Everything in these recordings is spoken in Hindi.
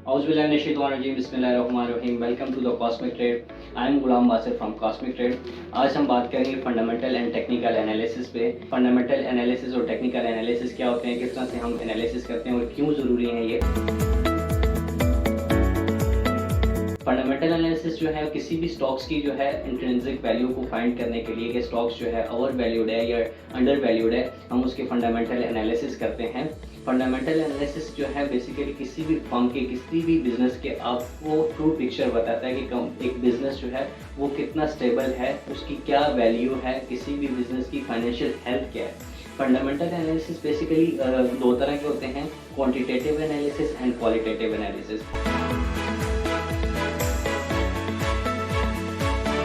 औज़ुबिल्लाहिमिनश्शैतानिर्रजीम बिस्मिल्लाहिर्रहमानिर्रहीम। Welcome to the cosmic trade. I am Ghulam Basir from cosmic trade. आज हम बात करेंगे फंडामेंटल एंड टेक्निकल एनालिसिस पे। फंडामेंटल एनालिसिस और टेक्निकल एनालिसिस क्या होते हैं, किस तरह से हम एनालिसिस करते हैं और क्यों ज़रूरी है ये। फंडामेंटल एनालिसिस जो है किसी भी स्टॉक्स की जो है इंट्रिंसिक वैल्यू को फाइंड करने के लिए कि स्टॉक्स जो है ओवर वैल्यूड है या अंडर वैल्यूड है, हम उसके फंडामेंटल एनालिसिस करते हैं। फंडामेंटल एनालिसिस जो है बेसिकली किसी भी फर्म के किसी भी बिजनेस के आपको ट्रू पिक्चर बताता है कि एक बिजनेस जो है वो कितना स्टेबल है, उसकी क्या वैल्यू है, किसी भी बिजनेस की फाइनेंशियल हेल्थ क्या है। फंडामेंटल एनालिसिस बेसिकली दो तरह के होते हैं, quantitative analysis and qualitative analysis.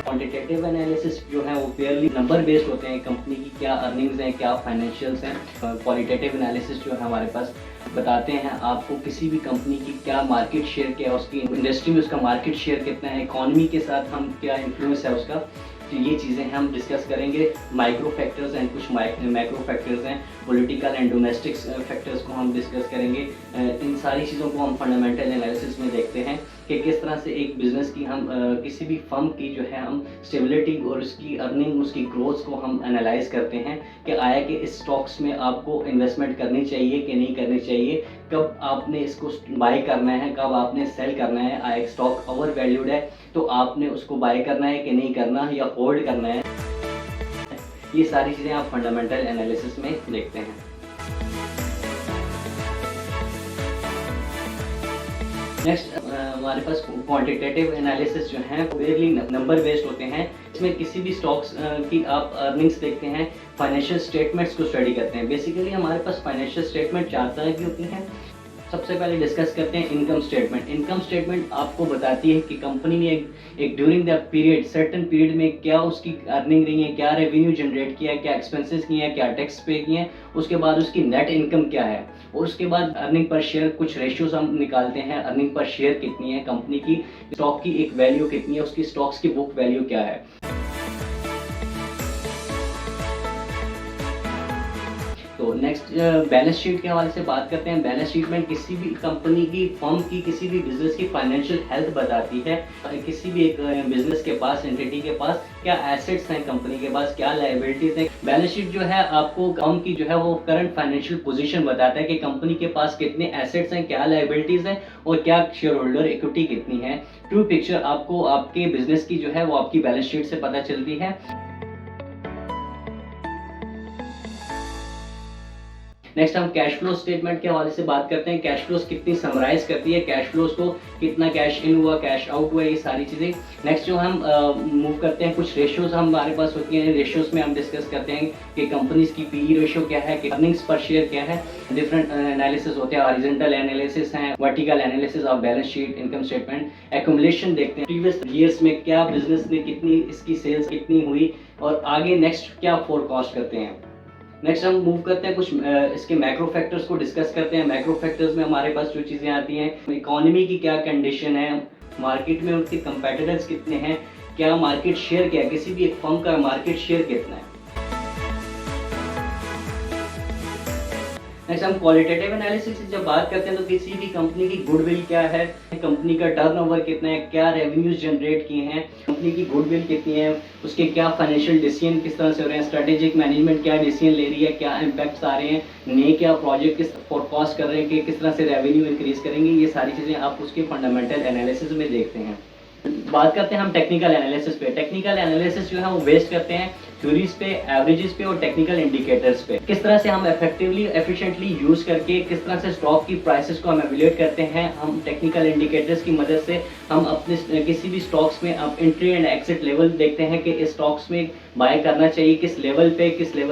Quantitative analysis जो है वो प्योरली नंबर बेस्ड होते हैं, कंपनी की क्या अर्निंग्स हैं, क्या फाइनेंशियल्स हैं। क्वालिटेटिव एनालिसिस जो है हमारे पास बताते हैं आपको किसी भी कंपनी की क्या मार्केट शेयर, क्या उसकी इंडस्ट्री में उसका मार्केट शेयर कितना है, इकॉनमी के साथ हम क्या इन्फ्लुएंस है उसका। तो ये चीज़ें हम डिस्कस करेंगे। माइक्रो फैक्टर्स एंड कुछ मैक्रो फैक्टर्स हैं, पॉलिटिकल एंड डोमेस्टिक फैक्टर्स को हम डिस्कस करेंगे। इन सारी चीज़ों को हम फंडामेंटल एनालिसिस में देखते हैं कि किस तरह से एक बिज़नेस की हम किसी भी फर्म की जो है हम स्टेबिलिटी और उसकी अर्निंग, उसकी ग्रोथ को हम एनालाइज करते हैं कि आया कि इस स्टॉक्स में आपको इन्वेस्टमेंट करनी चाहिए कि नहीं करनी चाहिए, कब आपने इसको बाय करना है, कब आपने सेल करना है। आया एक स्टॉक ओवर वैल्यूड है तो आपने उसको बाय करना है कि नहीं करना या होल्ड करना है। ये सारी चीज़ें आप फंडामेंटल एनालिसिस में देखते हैं। नेक्स्ट हमारे पास क्वांटिटेटिव एनालिसिस जो है वेरली नंबर बेस्ड होते हैं। इसमें किसी भी स्टॉक्स की आप अर्निंग्स देखते हैं, फाइनेंशियल स्टेटमेंट्स को स्टडी करते हैं। बेसिकली हमारे पास फाइनेंशियल स्टेटमेंट 4 तरह की होती हैं। सबसे पहले डिस्कस करते हैं इनकम स्टेटमेंट। इनकम स्टेटमेंट आपको बताती है कि कंपनी ने एक during the period, certain period में क्या उसकी अर्निंग रही है, क्या रेवेन्यू जनरेट किया है, क्या एक्सपेंसेस किए हैं, क्या टैक्स पे किए हैं, उसके बाद उसकी नेट इनकम क्या है, और उसके बाद अर्निंग पर शेयर कुछ रेशियोज हम निकालते हैं। अर्निंग पर शेयर कितनी है कंपनी की, स्टॉक की एक वैल्यू कितनी है, उसकी स्टॉक्स की बुक वैल्यू क्या है। तो नेक्स्ट बैलेंस शीट के हवाले से बात करते हैं। बैलेंस शीट में किसी भी कंपनी की, फर्म की, किसी भी बिजनेस की फाइनेंशियल हेल्थ बताती है। किसी भी एक बिजनेस के पास, एंटिटी के पास क्या एसेट्स हैं, कंपनी के पास क्या लायबिलिटीज हैं। बैलेंस शीट जो है आपको फर्म की जो है वो करंट फाइनेंशियल पोजीशन बताता है कि कंपनी के पास कितने एसेट्स हैं, क्या लायबिलिटीज हैं और क्या शेयर होल्डर इक्विटी कितनी है। ट्रू पिक्चर आपको आपके बिजनेस की जो है वो आपकी बैलेंस शीट से पता चलती है। नेक्स्ट हम कैश फ्लो स्टेटमेंट के हवाले से बात करते हैं। कैश फ्लोज कितनी समराइज करती है, कैश फ्लोज को कितना कैश इन हुआ, कैश आउट हुआ, ये सारी चीज़ें। नेक्स्ट जो हम मूव करते हैं, कुछ रेशियोज हमारे पास होती हैं। रेशियोज में हम डिस्कस करते हैं कि कंपनीज की पीई रेशियो क्या है, कि अर्निंग्स पर शेयर क्या है। डिफरेंट एनालिसिस होते हैं, हॉरिजॉन्टल एनालिसिस हैं, vertical analysis of balance sheet, income statement. Accumulation देखते हैं, प्रीवियस ईयर्स में क्या बिजनेस ने कितनी, इसकी सेल्स कितनी हुई और आगे नेक्स्ट क्या फोरकास्ट करते हैं। नेक्स्ट हम मूव करते हैं, कुछ इसके मैक्रो फैक्टर्स को डिस्कस करते हैं। मैक्रो फैक्टर्स में हमारे पास जो चीज़ें आती हैं, इकोनॉमी की क्या कंडीशन है, मार्केट में उनके कंपेटिटर्स कितने हैं, क्या मार्केट शेयर क्या है, किसी भी एक फर्म का मार्केट शेयर कितना है। नेक्स्ट हम क्वालिटेटिव एनालिसिस से जब बात करते हैं तो किसी भी कंपनी की गुडविल क्या है, कंपनी का टर्नओवर कितना है, क्या रेवेन्यूज जनरेट किए हैं, कंपनी की गुडविल कितनी है, उसके क्या फाइनेंशियल डिसीजन किस तरह से हो रहे हैं, स्ट्रेटेजिक मैनेजमेंट क्या डिसीजन ले रही है, क्या इम्पैक्ट्स आ रहे हैं, नए क्या प्रोजेक्ट किस फोरकास्ट कर रहे हैं कि किस तरह से रेवेन्यू इंक्रीज करेंगे। ये सारी चीज़ें आप उसके फंडामेंटल एनालिसिस में देखते हैं। बात करते हैं हम टेक्निकल एनालिसिस पे। टेक्निकल एनालिसिस जो है वो बेस्ड करते हैं थ्योरीज पे, एवरेजेस पे और टेक्निकल इंडिकेटर्स पे। किस तरह से हम इफेक्टिवली, एफिशिएंटली यूज करके किस तरह से स्टॉक की प्राइसेस को हम एवेल्यूएट करते हैं। हम टेक्निकल इंडिकेटर्स की मदद से हम अपने किसी भी स्टॉक्स में आप एंट्री एंड एग्जिट लेवल देखते हैं कि इस स्टॉक्स में बाय करना चाहिए, किस लेवल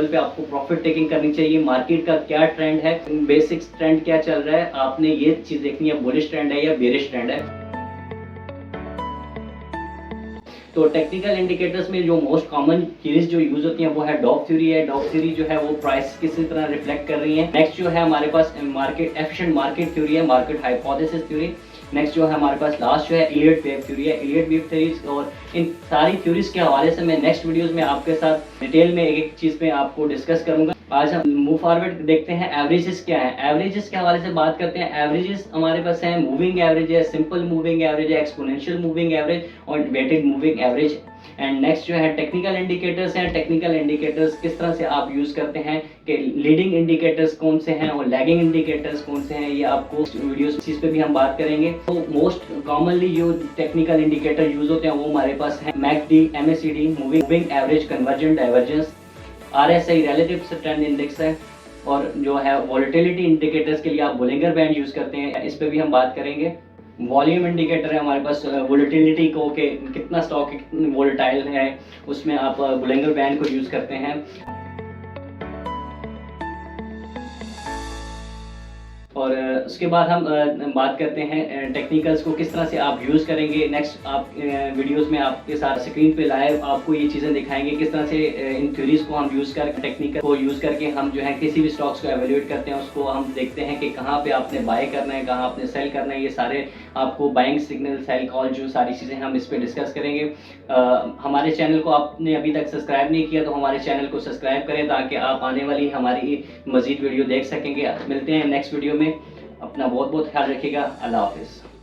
पे आपको प्रॉफिट टेकिंग करनी चाहिए, मार्केट का क्या ट्रेंड है, बेसिक ट्रेंड क्या चल रहा है, आपने ये चीज़ देखनी है, बुलिश ट्रेंड है या बेरिश ट्रेंड है। तो टेक्निकल इंडिकेटर्स में जो मोस्ट कॉमन थ्योरीज जो यूज होती हैं वो है डॉव थ्योरी है। डॉव थ्योरी जो है वो प्राइस किसी तरह रिफ्लेक्ट कर रही है। नेक्स्ट जो है हमारे पास मार्केट एफिशिएंट मार्केट थ्योरी है, मार्केट हाइपोथेसिस थ्योरी। नेक्स्ट जो है हमारे पास लास्ट जो है इलियट वेव थ्योरी है, इलियट वेव थ्योरीज। और इन सारी थ्योरीज के हवाले से मैं नेक्स्ट वीडियोस में आपके साथ डिटेल में एक एक चीज़ में आपको डिस्कस करूंगा। आज हम मूव फॉरवर्ड देखते हैं एवरेजेस क्या है। एवरेजेस के हवाले से बात करते हैं। एवरेजेस हमारे पास है, मूविंग एवरेज है, सिंपल मूविंग एवरेज है, एक्सपोनेंशियल मूविंग एवरेज और weighted moving average. And next जो है टेक्निकल इंडिकेटर्स हैं। टेक्निकल इंडिकेटर्स किस तरह से आप यूज़ करते हैं कि लीडिंग इंडिकेटर्स कौन से हैं और लैगिंग इंडिकेटर्स कौन से हैं, ये आपको वीडियोस चीज़ पे भी हम बात करेंगे। तो मोस्ट कॉमनली जो टेक्निकल इंडिकेटर यूज़ होते हैं वो हमारे पास है McD, MACD, moving average, convergent, divergence, RSI relative strength index है, और जो है वॉलेटिलिटी इंडिकेटर्स के लिए आप बोलिंगर बैंड यूज़ करते हैं, इस पे भी हम बात करेंगे। वॉल्यूम इंडिकेटर है हमारे पास, वोलेटिलिटी को कि कितना स्टॉक वोलेटाइल है, उसमें आप बोलिंगर बैंड को यूज़ करते हैं। और उसके बाद हम बात करते हैं टेक्निकल्स को किस तरह से आप यूज़ करेंगे। नेक्स्ट आप वीडियोस में आपके साथ स्क्रीन पे लाइव आपको ये चीज़ें दिखाएंगे किस तरह से इन थ्योरीज को हम यूज़ कर टेक्निकल को यूज़ करके हम जो है किसी भी स्टॉक्स को एवेल्यूएट करते हैं, उसको हम देखते हैं कि कहाँ पे आपने बाय करना है, कहाँ आपने सेल करना है। ये सारे आपको बाइंग सिग्नल, सेल कॉल, जो सारी चीज़ें हम इस पर डिस्कस करेंगे। हमारे चैनल को आपने अभी तक सब्सक्राइब नहीं किया तो हमारे चैनल को सब्सक्राइब करें ताकि आप आने वाली हमारी मज़ीद वीडियो देख सकेंगे। मिलते हैं नेक्स्ट वीडियो में। अपना बहुत बहुत ख्याल रखिएगा। अल्लाह हाफिज़।